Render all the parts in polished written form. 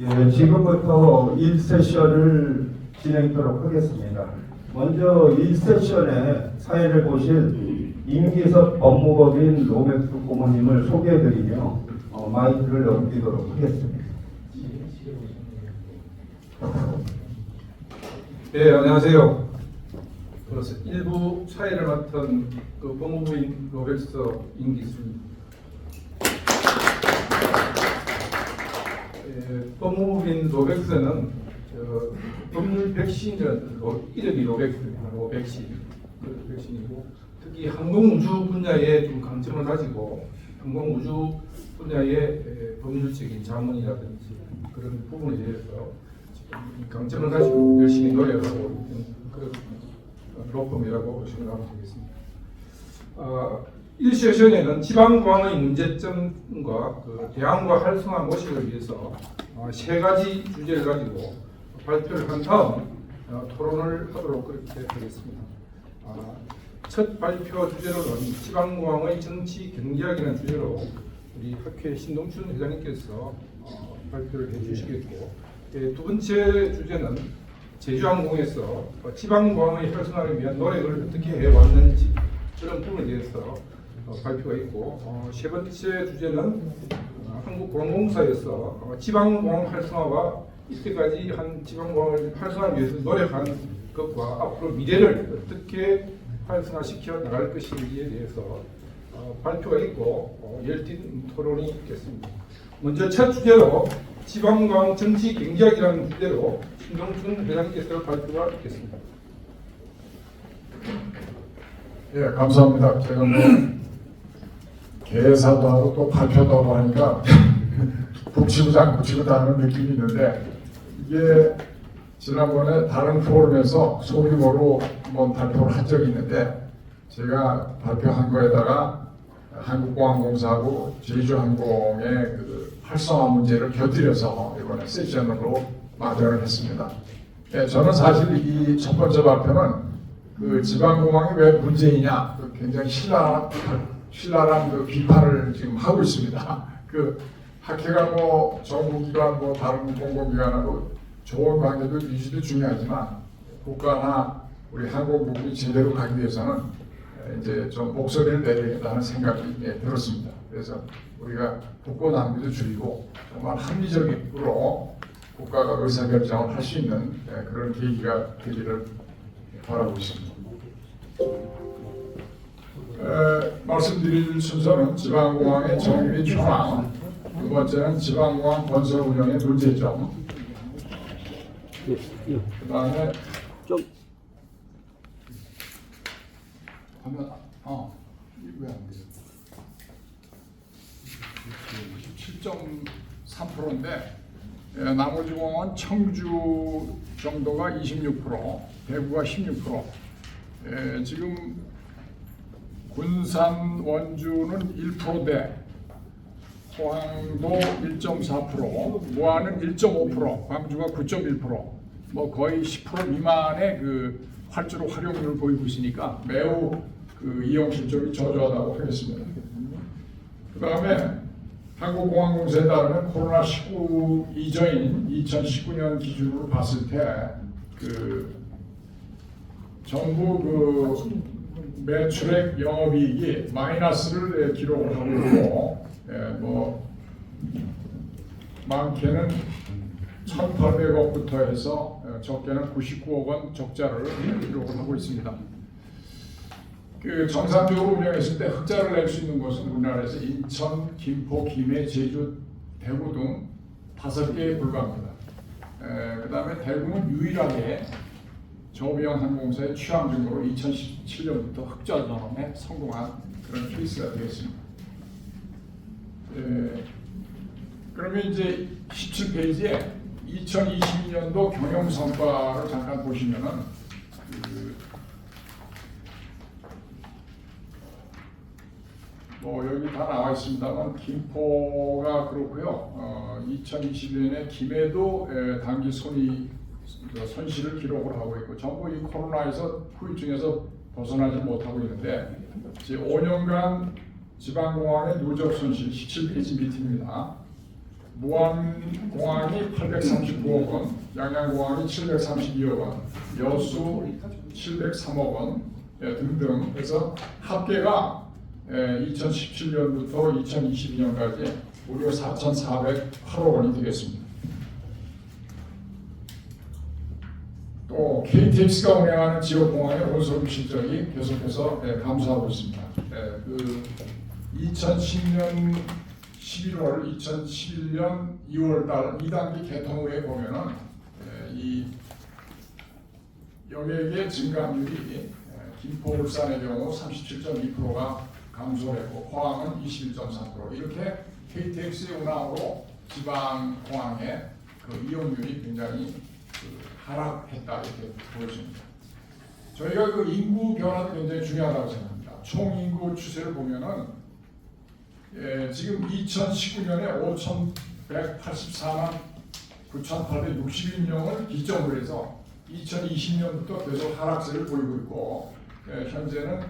예, 지금부터 1세션을 진행하도록 하겠습니다. 먼저 1세션의 사회를 보실 임기섭 법무법인 로맥스 고모님을 소개해드리며 마이크를 넘기도록 하겠습니다. 네, 안녕하세요. 일부 사회를 맡은 법무부인 로맥스 임기수입니다. 법무부인 로맥스는 법률 백신이라는 이름이 로맥스입니다. 백신이고 특히 항공우주 분야에 좀 강점을 가지고 항공우주 분야의 법률적인 자문이라든지 그런 부분에 대해서 지금 강점을 가지고 열심히 노력을 하고 있는 그런 로펌이라고 생각하면 되겠습니다. 1세션에는 지방공항의 문제점과 대안과 활성화 모색을 위해서 세 가지 주제를 가지고 발표를 한 다음 토론을 하도록 그렇게 하겠습니다. 첫 발표 주제로는 지방공항의 정치 경제학이라는 주제로 우리 학회 신동춘 회장님께서 발표를 해주시겠고, 두 번째 주제는 제주항공에서 지방공항의 활성화를 위한 노력을 어떻게 해왔는지 그런 부분에 대해서 발표가 있고, 세 번째 주제는 한국공항공사에서 지방공항 활성화와 이때까지 한 지방공항을 활성화하기 위해서 노력한 것과 앞으로 미래를 어떻게 활성화시켜 나갈 것인지에 대해서 발표가 있고 열띤 토론이 있겠습니다. 먼저 첫 주제로 지방공항 정치 경제학이라는 주제로 신동춘 회장님께서 발표가 있겠습니다. 예, 감사합니다. 제가 개사도 하고 또 발표도 하고 하니까 북치고 장구치고 하는 느낌이 있는데, 이게 지난번에 다른 포럼에서 소규모로 한번 발표를 한 적이 있는데, 제가 발표한 거에다가 한국공항공사하고 제주항공의 그 활성화 문제를 곁들여서 이번에 세션으로 마련을 했습니다. 예, 저는 사실 이 첫 번째 발표는 그 지방공항이 왜 문제이냐, 굉장히 신랄한 그 비판을 지금 하고 있습니다. 그 학회가 정부기관 다른 공공기관하고 좋은 관계도 유지도 중요하지만 국가나 우리 항공국이 제대로 가기 위해서는 이제 좀 목소리를 내리겠다는 생각이 들었습니다. 그래서 우리가 국고 낭비도 줄이고 정말 합리적으로 국가가 의사결정을 할 수 있는 그런 계기가 되기를 바라고 있습니다. 말씀드릴 순서는 지방공항의 정립 현황, 두 번째는 지방공항 건설 운영의 문제점, 그 다음에 하면 이게 왜 안 돼요? 17.3%인데 나머지 공항은 청주 정도가 26%, 대구가 16%, 지금 군산, 원주는 1%대, 포항도 1.4%, 무안은 1.5%, 광주가 9.1%, 거의 10% 미만의 그 활주로 활용률을 보이고 있으니까 매우 그 이용 실적이 저조하다고 하겠습니다. 그 다음에 한국공항공사에 따르면 코로나19 이전인 2019년 기준으로 봤을 때 그 정부 그 매출액 영업이익이 마이너스를 기록을 하고 있고, 많게는 1,800억부터 해서 적게는 99억 원 적자를 기록을 하고 있습니다. 그 정상적으로 운영했을 때 흑자를 낼 수 있는 곳은 우리나라에서 인천, 김포, 김해, 제주, 대구 등 5개에 불과합니다. 그 다음에 대구는 유일하게 저비용 항공사의 취항 증거로 2017년부터 흑자 전환에 성공한 그런 케이스가 되겠습니다. 그러면 이제 17페이지에 2022년도 경영 성과를 잠깐 보시면은 여기 다 나와 있습니다만 김포가 그렇고요. 2022년에 김해도 단기 손실을 기록을 하고 있고, 전부 이 코로나에서 후유증에서 벗어나지 못하고 있는데, 이제 5년간 지방공항의 누적 손실 17페이지 밑입니다. 무안공항이 839억 원, 양양공항이 732억 원, 여수 703억 원 등등 해서 합계가 2017년부터 2022년까지 무려 4,408억 원이 되겠습니다. 또 KTX가 운행하는 지역공항의 온수름 실적이 계속해서 감소하고 있습니다. 그 2010년 11월, 2011년 2월달 2단계 개통 후에 보면은 이 여객의 증감률이 김포, 울산의 경우 37.2%가 감소했고 포항은 21.3% 이렇게 KTX 운항으로 지방 공항의 그 이용률이 굉장히 하락했다 이렇게 보여집니다. 저희가 그 인구 변화도 굉장히 중요하다고 생각합니다. 총 인구 추세를 보면은 지금 2019년에 5,184만 9,861명을 기점으로 해서 2020년부터 계속 하락세를 보이고 있고 현재는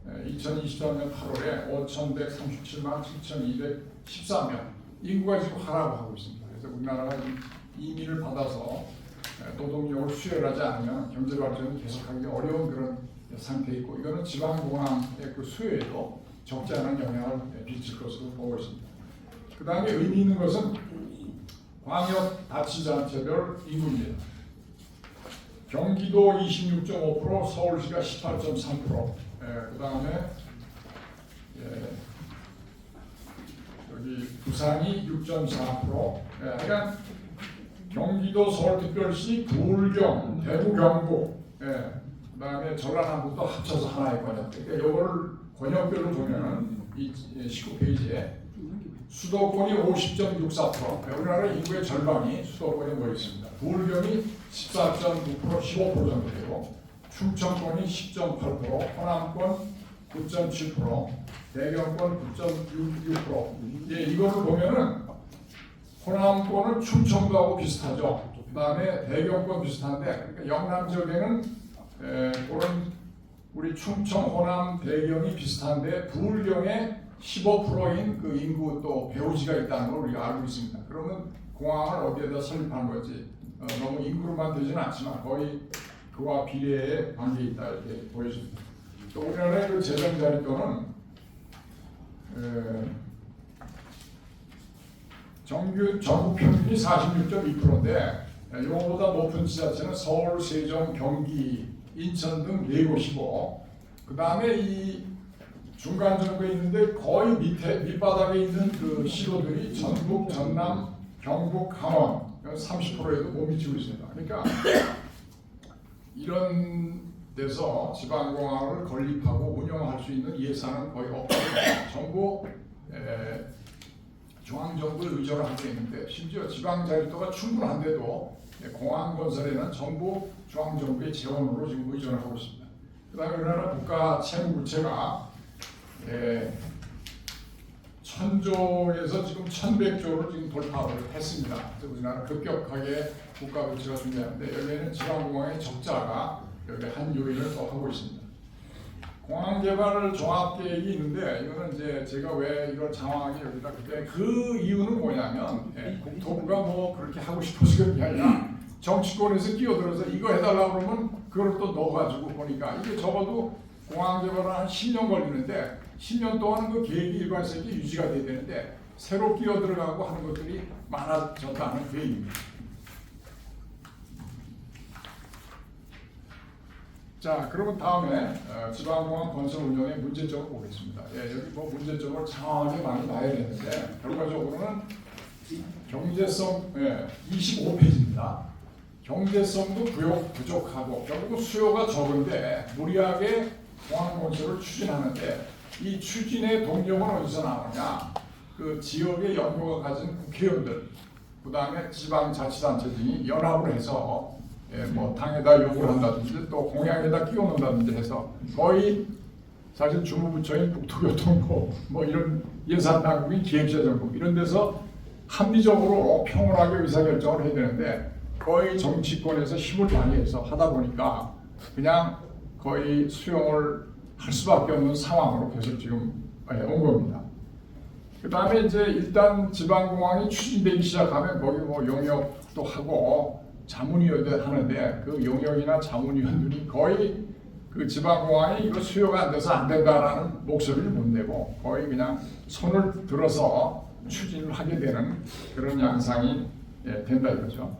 2023년 8월에 5,137만 7,213명 인구가 지금 하락하고 있습니다. 그래서 우리나라가 이민을 받아서 노동력을 수혈하지 않으면 경제 발전이 계속하기 어려운 그런 상태에 있고 이거는 지방공항의 그 수요에도 적지 않은 영향을 미칠 것으로 보고 있습니다. 그 다음에 의미 있는 것은 광역자치단체별 인구입니다. 경기도 26.5%, 서울시가 18.3%, 그 다음에 여기 부산이 6.4%, 그러니까 경기도, 서울특별시, 부울경, 대구, 경북, 그 다음에 전라남도도 합쳐서 하나의 권역. 그러니까 이거를 권역별로 보면은 이 19페이지에 수도권이 50.64%, 우리나라 인구의 절반이 수도권에 모여 있습니다. 부울경이 14.9%, 15% 정도 되고, 충청권이 10.8%, 호남권 9.7%, 대경권 9.66%. 이거를 보면은 호남권은 충청도하고 비슷하죠. 그 다음에 대경권 비슷한데, 그러니까 영남 지역에는 그런 우리 충청, 호남, 대경이 비슷한데 부울경에 15%인 그 인구 또 배후지가 있다는 걸 우리가 알고 있습니다. 그러면 공항을 어디에다 설립한 거지? 너무 인구로만 되지는 않지만 거의 그와 비례의 관계에 있다 이렇게 보여집니다. 또 우리나라의 그 재정 자립도는 전국 평균이 46.2%인데 이거보다 높은 지자체는 서울, 세종, 경기, 인천 등 4곳이고 그 다음에 이 중간 정도에 있는데 거의 밑바닥에 있는 그 시도들이 전북, 전남, 경북, 강원 30%에도 못 미치고 있습니다. 그러니까 이런 데서 지방공항을 건립하고 운영할 수 있는 예산은 거의 없고 전부 중앙정부에 의존을 하고 있는데 심지어 지방자립도가 충분한데도 공항 건설에는 전부 중앙정부의 재원으로 지금 의존을 하고 있습니다. 그 다음에 우리나라 국가 채무부채가 1000조에서 지금 1100조를 지금 돌파를 했습니다. 그래서 우리나라 급격하게 국가 부채가 중요한데 여기에는 지방공항의 적자가 여기 한 요인을 또 하고 있습니다. 공항 개발 종합 계획이 있는데 이거는 이제 제가 왜 이걸 장황하게 여기다 그 이유는 뭐냐면 국토부가 뭐 그렇게 하고 싶어서 그런 게 아니라 정치권에서 끼어들어서 이거 해달라고 그러면 그걸 또 넣어가지고 보니까 이게 적어도 공항 개발은 한 10년 걸리는데 10년 동안 그 계획이 일관성있게 유지가 돼야 되는데 새로 끼어들어가고 하는 것들이 많아졌다는 계획입니다. 자, 그러면 다음에 지방공항 건설 운영의 문제점을 보겠습니다. 여기 뭐 문제점을 장황하게 많이 봐야 되는데 결과적으로는 경제성 25페이지입니다. 경제성도 부족하고 결국 수요가 적은데 무리하게 공항 건설을 추진하는데 이 추진의 동력은 어디서 나오냐? 그 지역의 연구가 가진 국회의원들, 그 다음에 지방자치단체 등이 연합을 해서 뭐 당에다 요구를 한다든지 또 공약에다 끼워놓는다든지 해서 거의 사실 주무부처인 국토교통부 뭐 이런 예산당국인 기획재정국 이런 데서 합리적으로 평온하게 의사결정을 해야 되는데 거의 정치권에서 힘을 많이 해서 하다 보니까 그냥 거의 수용을 할 수밖에 없는 상황으로 계속 지금 온 겁니다. 그 다음에 이제 일단 지방공항이 추진되기 시작하면 거기 뭐 용역도 하고 자문위원도 하는데 그 용역이나 자문위원들이 거의 그 지방공항이 이거 수요가 안 돼서 안 된다라는 목소리를 못 내고 거의 그냥 손을 들어서 추진을 하게 되는 그런 양상이 된다 이거죠.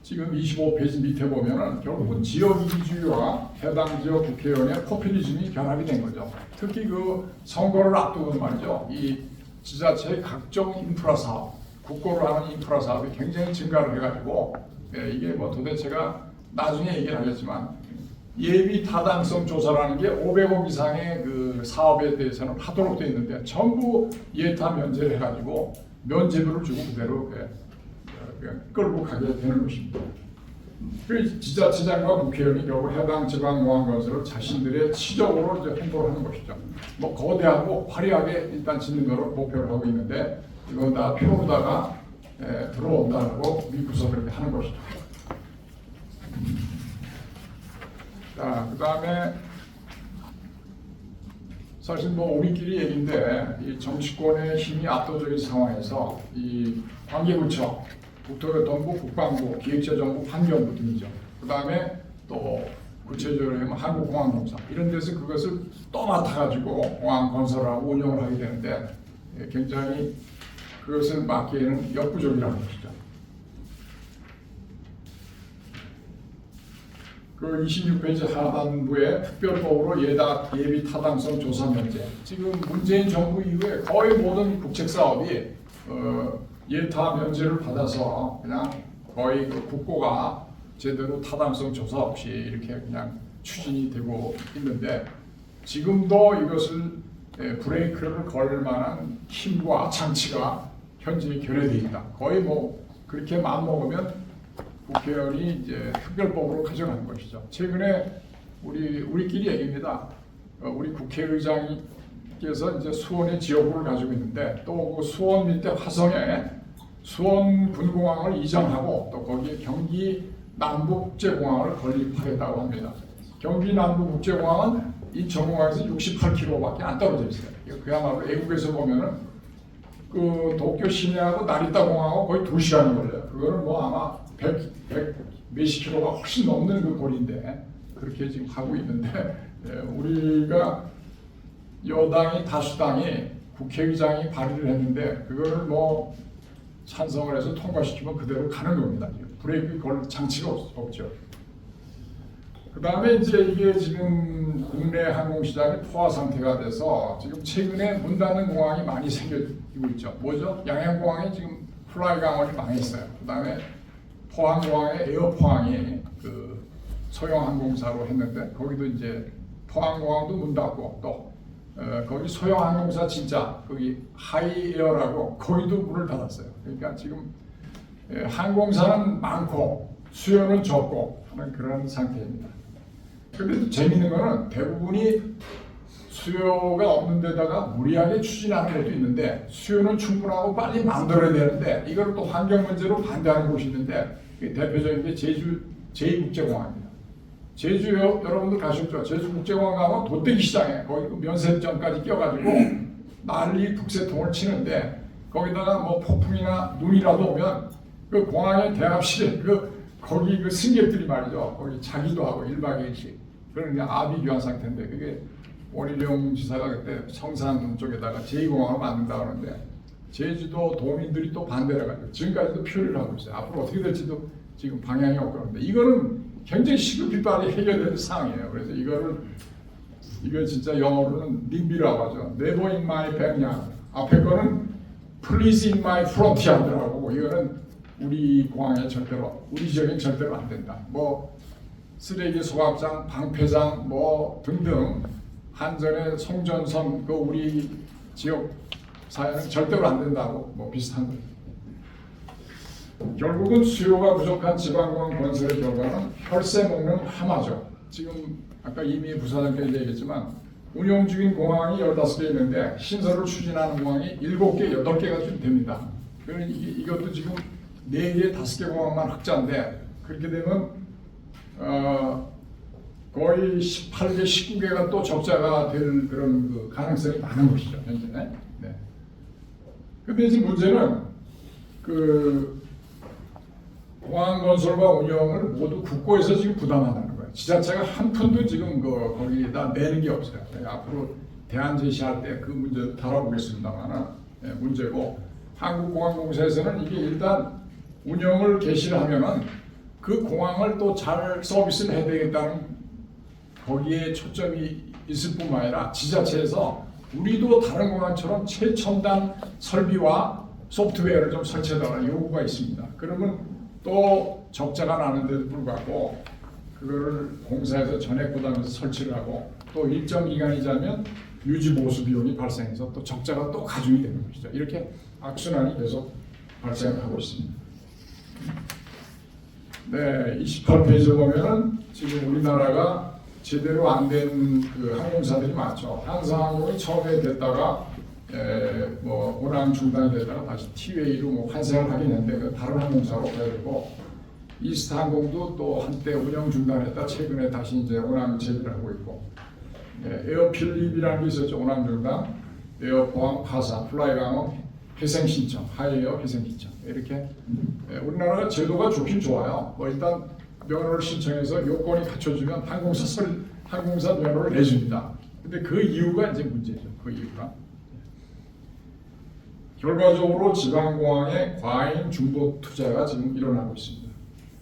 지금 25페이지 밑에 보면은 결국은 지역 이주와 해당 지역 국회의원의 포퓰리즘이 결합이 된 거죠. 특히 그 선거를 앞두고 말이죠. 이 지자체의 각종 인프라 사업, 국고로 하는 인프라 사업이 굉장히 증가를 해가지고 이게 뭐 도대체가 나중에 얘기를 하겠지만 예비 타당성 조사라는 게 500억 이상의 그 사업에 대해서는 하도록 되어 있는데 전부 예타 면제를 해가지고 면제부를 주고 그대로 끌고 가게 되는 것입니다. 그 지자체장과 국회의원이 결국 해당 지방공항 건설을 자신들의 치적으로 이제 홍보를 하는 것이죠. 뭐 거대하고 화려하게 일단 짓는 거로 목표를 하고 있는데 이건 다 표로다가 들어온다고 미국에서 그렇게 하는 것이죠. 자, 그 다음에 사실 뭐 우리끼리 얘기인데 이 정치권의 힘이 압도적인 상황에서 이 관계부처, 국토교통부, 국방부, 기획재정부, 환경부 등이죠. 그 다음에 또 구체적으로 하면 한국공항공사 이런 데서 그것을 또 맡아가지고 공항 건설하고 운영을 하게 되는데 굉장히 그것을 맡기에는 역부족이라는 것이죠. 그 26페이지 하단부에 특별법으로 예비 타당성 조사 면제. 지금 문재인 정부 이후에 거의 모든 국책 사업이 예타 면제를 받아서 그냥 거의 그 국고가 제대로 타당성 조사 없이 이렇게 그냥 추진이 되고 있는데 지금도 이것을 브레이크를 걸 만한 힘과 장치가 현재 결여되어 있다. 거의 뭐 그렇게 마음먹으면 국회의원이 이제 특별법으로 가져가는 것이죠. 최근에 우리끼리 얘기입니다. 우리 국회의장께서 이제 수원의 지역구를 가지고 있는데 또 그 수원 밑에 화성에 수원 군공항을 이전하고 또 거기에 경기 남부국제공항을 건립하겠다고 합니다. 경기 남부국제공항은 인천공항에서 68km밖에 안 떨어져 있어요. 그야말로 외국에서 보면은 그 도쿄 시내하고 나리타 공항하고 거의 2시간이 걸려요. 그거는 뭐 아마 100 몇십 킬로가 훨씬 넘는 그 거리인데 그렇게 지금 하고 있는데 우리가 여당이 다수당이 국회의장이 발의를 했는데 그거를 뭐 찬성을 해서 통과시키면 그대로 가는 겁니다. 브레이크 걸 장치가 없죠. 그 다음에 이제 이게 지금 국내 항공시장이 포화 상태가 돼서 지금 최근에 문 닫는 공항이 많이 생기고 있죠. 뭐죠? 양양공항이 지금 플라이 강원이 망했어요. 그 다음에 포항공항의 에어포항이 그 소형항공사로 했는데 거기도 이제 포항공항도 문 닫고 또 거기 소형항공사 진짜 거기 하이에어라고 거기도 문을 닫았어요. 그러니까 지금 항공사는 많고 수요는 적고 하는 그런 상태입니다. 그런데 재미있는 거는 대부분이 수요가 없는 데다가 무리하게 추진하는 것도 있는데 수요는 충분하고 빨리 만들어야 되는데 이걸 또 환경 문제로 반대하는 곳이 있는데 대표적인 게 제주 제2국제공항입니다. 제주 여러분들 가셨죠? 제주국제공항 가면 돗대기 시장에 거기 면세점까지 껴가지고 난리 북새통을 치는데 거기다가 뭐 폭풍이나 눈이라도 오면 그 공항의 대합실에 거기 그 승객들이 말이죠. 거기 자기도 하고 1박 2일씩 그런 그냥 아비규환 상태인데 그게 원희룡 지사가 그때 성산 쪽에다가 제2공항을 만든다고 하는데 제주도 도민들이 또 반대를 해가지고 지금까지도 표류를 하고 있어요. 앞으로 어떻게 될지도 지금 방향이 없고 그런데 이거는 굉장히 시급히 빨리 해결되는 상황이에요. 그래서 이걸 진짜 영어로는 님비라고 하죠. Never in my backyard. 앞에 거는 Please in my frontier더라고. 이거는 우리 공항에 절대로, 우리 지역엔 절대로 안 된다. 뭐 쓰레기 소각장, 방패장 뭐 등등 한전의 송전선 그 우리 지역 사회는 절대로 안 된다고 뭐 비슷한 거예요. 결국은 수요가 부족한 지방공항 건설의 결과는 혈세 먹는 하마죠. 지금 아까 이미 부사장께서 얘기했지만 운영 중인 공항이 15개 있는데 신설을 추진하는 공항이 7개, 8개가 좀 됩니다. 이것도 지금 4개, 5개 공항만 확자인데 그렇게 되면 거의 18개, 19개가 또 적자가 될 그런 그 가능성이 많은 것이죠, 현재. 네. 근데 이제 문제는 그 공항 건설과 운영을 모두 국고에서 지금 부담한다는 거예요. 지자체가 한 푼도 지금 거기다 내는 게 없어요. 앞으로 대안 제시할 때 그 문제 다뤄보겠습니다만은 문제고, 한국공항공사에서는 이게 일단 운영을 개시를 하면은 그 공항을 또 잘 서비스를 해야 되겠다는 거기에 초점이 있을 뿐만 아니라 지자체에서 우리도 다른 공항처럼 최첨단 설비와 소프트웨어를 좀 설치해달라는 요구가 있습니다. 그러면 또 적자가 나는데도 불구하고 그거를 공사에서 전액 부담해서 설치를 하고 또 일정 기간이 지나면 유지 보수 비용이 발생해서 또 적자가 또 가중이 되는 것이죠. 이렇게 악순환이 계속 발생하고 있습니다. 네, 28페이지 보면은 지금 우리나라가 제대로 안 된 그 항공사들이 많죠. 한사항공이 처음에 됐다가 뭐 운항 중단이 되다가 다시 티웨이로 뭐 환승을 하긴 했는데 그 다른 항공사로 가야 되고, 이스타항공도 또 한때 운영 중단했다 최근에 다시 이제 운항 재개를 하고 있고, 에어필립이라는 게 있었죠. 운항 중단, 에어포항 파사, 플라이강호 회생 신청, 하이에어 회생 신청, 이렇게 우리나라 제도가 좋긴 좋아요. 뭐 일단 면허를 신청해서 요건이 갖춰지면 항공사 면허를 내줍니다. 근데 그 이유가 이제 문제죠. 그 이유가 결과적으로 지방공항의 과잉 중복 투자가 지금 일어나고 있습니다.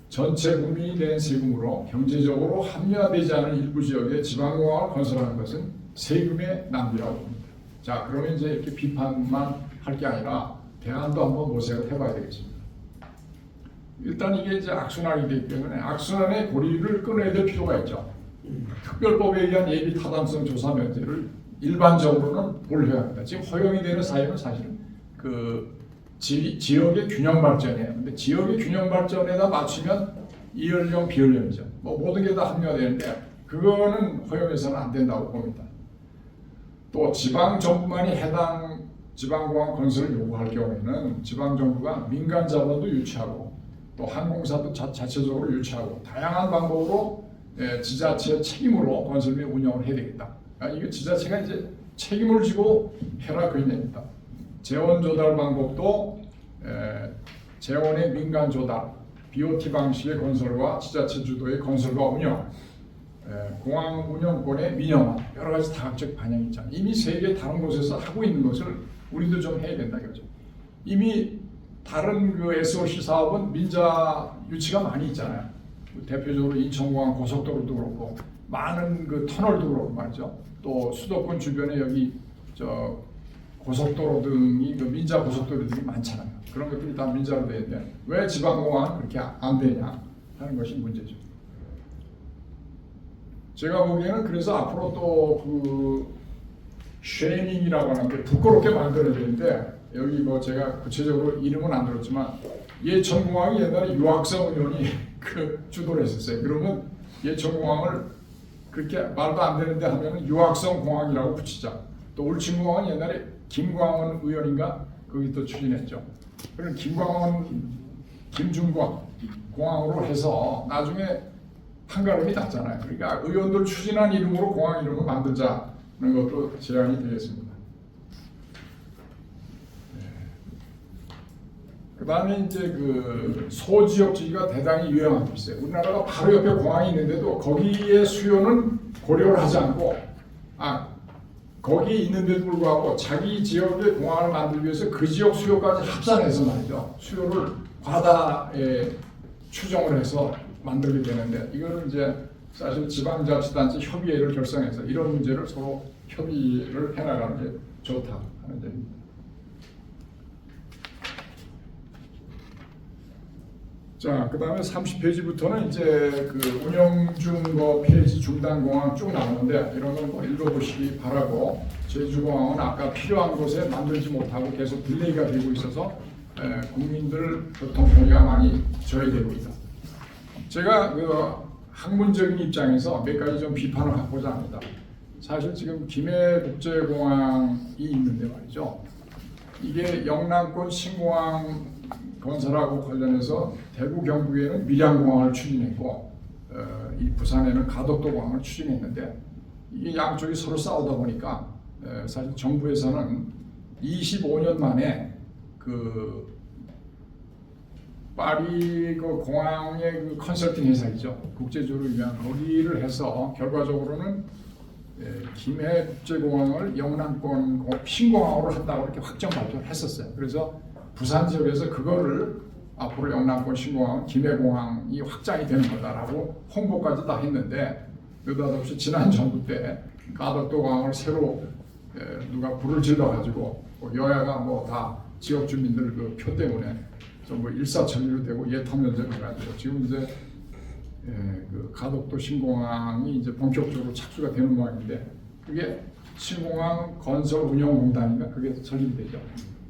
전체 국민이 낸 세금으로 경제적으로 합리화되지 않은 일부 지역에 지방공항을 건설하는 것은 세금의 낭비라고 봅니다. 자, 그러면 이제 이렇게 비판만 할 게 아니라 대안도 한번 모색을 해봐야 되겠습니다. 일단 이게 이제 악순환이 되기 때문에 악순환의 고리를 끊어야 될 필요가 있죠. 특별법에 의한 예비 타당성 조사 면제를 일반적으로는 보류해야 합니다. 지금 허용이 되는 사유는 사실은 그 지역의 균형 발전이에요. 근데 지역의 균형 발전에다 맞추면 이연령 비연령이죠. 뭐 모든 게 다 합리화되는데 그거는 허용해서는 안 된다고 봅니다. 또 지방 정부만이 해당 지방공항 건설을 요구할 경우에는 지방 정부가 민간 자본도 유치하고 또 항공사도 자체적으로 유치하고 다양한 방법으로 지자체 책임으로 건설 및 운영을 해야 되겠다. 이게 지자체가 이제 책임을 지고 해라 그 얘기입니다. 재원 조달 방법도 재원의 민간 조달, BOT 방식의 건설과 지자체 주도의 건설과 운영, 공항 운영권의 민영화, 여러 가지 다각적 반영이 있잖아요. 이미 세계 다른 곳에서 하고 있는 것을 우리도 좀 해야 된다 이거죠. 이미 다른 그 SOC 사업은 민자 유치가 많이 있잖아요. 대표적으로 인천공항 고속도로도 그렇고 많은 그 터널도 그렇고 말이죠. 또 수도권 주변에 여기 저 고속도로 등이 그 민자 고속도로들이 많잖아요. 그런 것들이 다 민자로 돼야 돼. 왜 지방공항은 그렇게 안 되냐 하는 것이 문제죠. 제가 보기에는 그래서 앞으로 또 그 쉐이밍이라고 하는 게 부끄럽게 만들어야 되는데, 여기 뭐 제가 구체적으로 이름은 안 들었지만 예천공항이 옛날에 유학생 의원이 그 주도를 했었어요. 그러면 예천공항을 그렇게 말도 안 되는데 하면은 유학생 공항이라고 붙이자. 또 울진공항은 옛날에 김광원 의원인가 거기 또 추진했죠. 그럼 김중광 공항으로 해서 나중에 한가름이 났잖아요. 그러니까 의원들 추진한 이름으로 공항 이름을 만들자는 것도 제안이 되겠습니다. 그다음에 이제 그 소지역주의가 대단히 유행하고 있어요. 우리나라가 바로 옆에 공항이 있는데도 거기에 수요는 고려를 하지 않고 거기에 있는데도 불구하고 자기 지역의 공항을 만들기 위해서 그 지역 수요까지 합산해서 말이죠. 수요를 과다에 추정을 해서 만들게 되는데, 이거는 이제 사실 지방자치단체 협의회를 결성해서 이런 문제를 서로 협의를 해나가는 게 좋다 하는 점입니다. 자, 그 다음에 30페이지부터는 이제 그 운영 중 뭐 폐지 중단 공항 쭉 나오는데 이런 건 뭐 읽어보시기 바라고, 제주공항은 아까 필요한 곳에 만들지 못하고 계속 딜레이가 되고 있어서 국민들 교통 편의가 많이 저해되고 있다. 제가 그 학문적인 입장에서 몇 가지 좀 비판을 하고자 합니다. 사실 지금 김해국제공항이 있는데 말이죠. 이게 영남권 신공항 건설하고 관련해서 대구 경북에는 밀양공항을 추진했고 이 부산에는 가덕도 공항을 추진했는데 이 양쪽이 서로 싸우다 보니까 사실 정부에서는 25년 만에 그 파리 그 공항의 그 컨설팅 회사이죠. 국제적으로 유명한 거기를 해서 결과적으로는 김해 국제공항을 영남권 신공항으로 한다고 이렇게 확정 발표를 했었어요. 그래서 부산 지역에서 그거를 앞으로 영남권 신공항 김해공항이 확장이 되는 거다라고 홍보까지 다 했는데 느닷없이 지난 정부 때 가덕도 공항을 새로 누가 불을 질러가지고 여야가 뭐 다 지역 주민들 그 표 때문에 전부 일사천리로 되고 예토면적을 가지고 지금 이제 그 가덕도 신공항이 이제 본격적으로 착수가 되는 모양인데 그게 신공항 건설 운영공단인가 그게 설립이 되죠.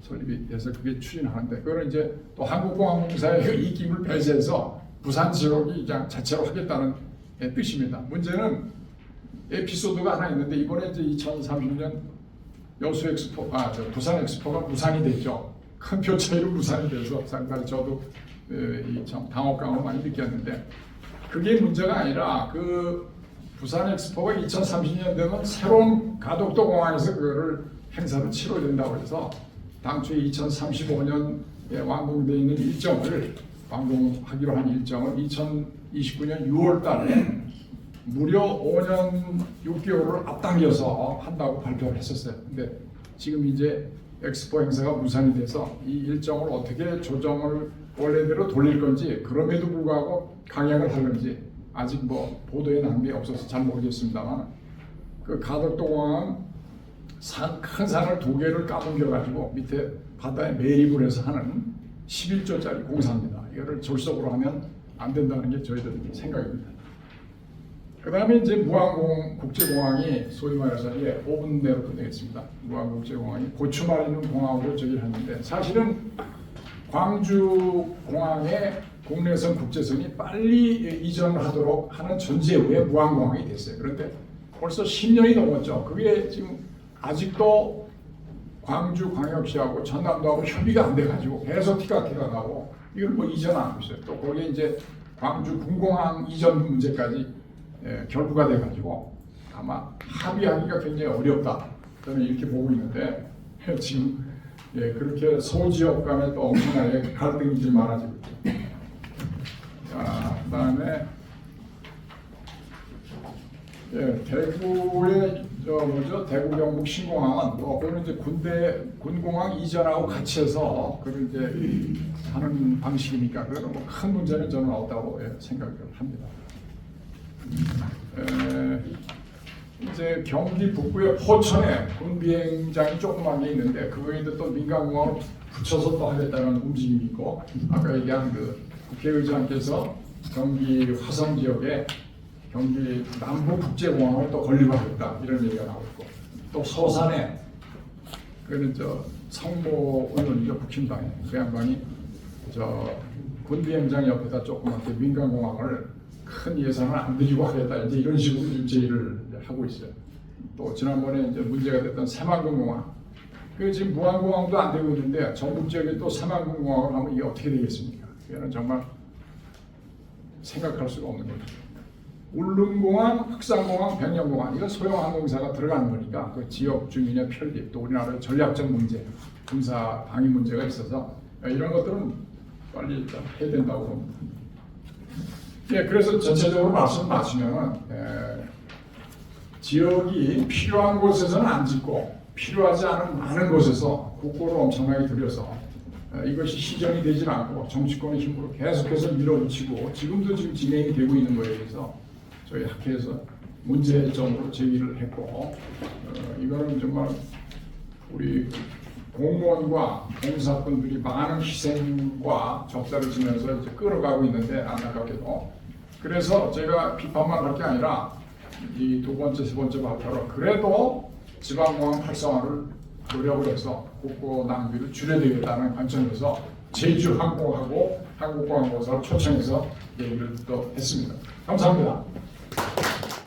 설립이 돼서 그게 추진하는데 그거는 이제 또 한국공항공사의 이익을 배제해서 부산 지역이 그냥 자체로 하겠다는 뜻입니다. 문제는 에피소드가 하나 있는데 이번에 이제 2030년 여수 엑스포, 부산 엑스포가 무산이 됐죠. 큰 표 차이로 무산이 돼서 상당히 저도 참 당혹감을 많이 느꼈는데 그게 문제가 아니라 그 부산 엑스포가 2030년 되면 새로운 가덕도 공항에서 그거를 행사를 치러야 된다고 해서 당초에 2035년에 완공되어 있는 일정을 완공하기로 한 일정을 2029년 6월 달에 무려 5년 6개월을 앞당겨서 한다고 발표를 했었어요. 근데 지금 이제 엑스포 행사가 무산이 돼서 이 일정을 어떻게 조정을 원래대로 돌릴 건지 그럼에도 불구하고 강행을 하는지 아직 뭐 보도에 나온 게 없어서 잘 모르겠습니다만 그 가덕도 공항은 큰 산을 2개를 까뭉겨 가지고 밑에 바다에 매립을 해서 하는 11조짜리 공사입니다. 이거를 졸속으로 하면 안 된다는 게 저희들 생각입니다. 그 다음에 이제 무안공 국제공항이 소위 말해서 5분 내로 끝내겠습니다. 무안공 국제공항이 고추말에 있는 공항으로 저기를 하는데 사실은 광주 공항의 국내선 국제선이 빨리 이전을 하도록 하는 전제후에 무안공항이 됐어요. 그런데 벌써 10년이 넘었죠. 그게 지금 아직도 광주광역시하고 전남도하고 협의가 안 돼가지고 계속 티각티각하고 이걸 뭐 이전 안 하고 있어요. 또 거기에 이제 광주 군공항 이전 문제까지 결부가 돼가지고 아마 합의하기가 굉장히 어렵다. 저는 이렇게 보고 있는데 지금 그렇게 소지역 간에 또 엄청나게 갈등이 좀 많아지고 있죠. 자, 그다음에 대구의 대구 경북 신공항은 그거는 이제 군공항 이전하고 같이 해서 그걸 이제 하는 방식이니까 그거는 뭐 큰 문제는 저는 없다고 생각을 합니다. 이제 경기 북부의 포천에 군 비행장이 조그만 게 있는데 그거에도 또 민간공항을 붙여서 또 하겠다는 움직임이 있고 아까 얘기한 그 국회의장께서 경기 화성 지역에 경기 남부 국제공항을 또 건립하겠다 이런 얘기가 나오고 있고 또 서산에 그는 저 성모 의원이죠 국힘당에 그 양반이 저 군비행장 옆에다 조그맣게 민간공항을 큰 예산을 안 들이고 하겠다 이제 이런 식으로 제의를 하고 있어요. 또 지난번에 이제 문제가 됐던 새만금공항 그 지금 무안공항도 안 되고 있는데 전북 지역에 또 새만금공항을 하면 이게 어떻게 되겠습니까? 이거는 정말 생각할 수가 없는 거죠. 울릉공항, 흑산공항, 백령공항 이건 소형 항공사가 들어가는 거니까 그 지역 주민의 편리 또 우리나라의 전략적 문제, 군사 방위 문제가 있어서 이런 것들은 빨리 일단 해야 된다고 봅니다. 그래서 전체적으로 말씀 마치면은 지역이 필요한 곳에서는 안 짓고 필요하지 않은 많은 곳에서 국고를 엄청나게 들여서 이것이 시정이 되질 않고 정치권의 힘으로 계속해서 밀어붙이고 지금도 지금 진행이 되고 있는 거에 대해서 저희 학회에서 문제점으로 제기를 했고 이거는 정말 우리 공무원과 공사꾼들이 많은 희생과 적자를 지면서 이제 끌어가고 있는데 안타깝게도 그래서 제가 비판만 할 게 아니라 이 2번째, 3번째 발표로 그래도 지방공항 활성화를 노력을 해서 국고 낭비를 줄여야 되겠다는 관점에서 제주항공하고 한국공항공사를 초청해서 얘기를 또 했습니다. 감사합니다.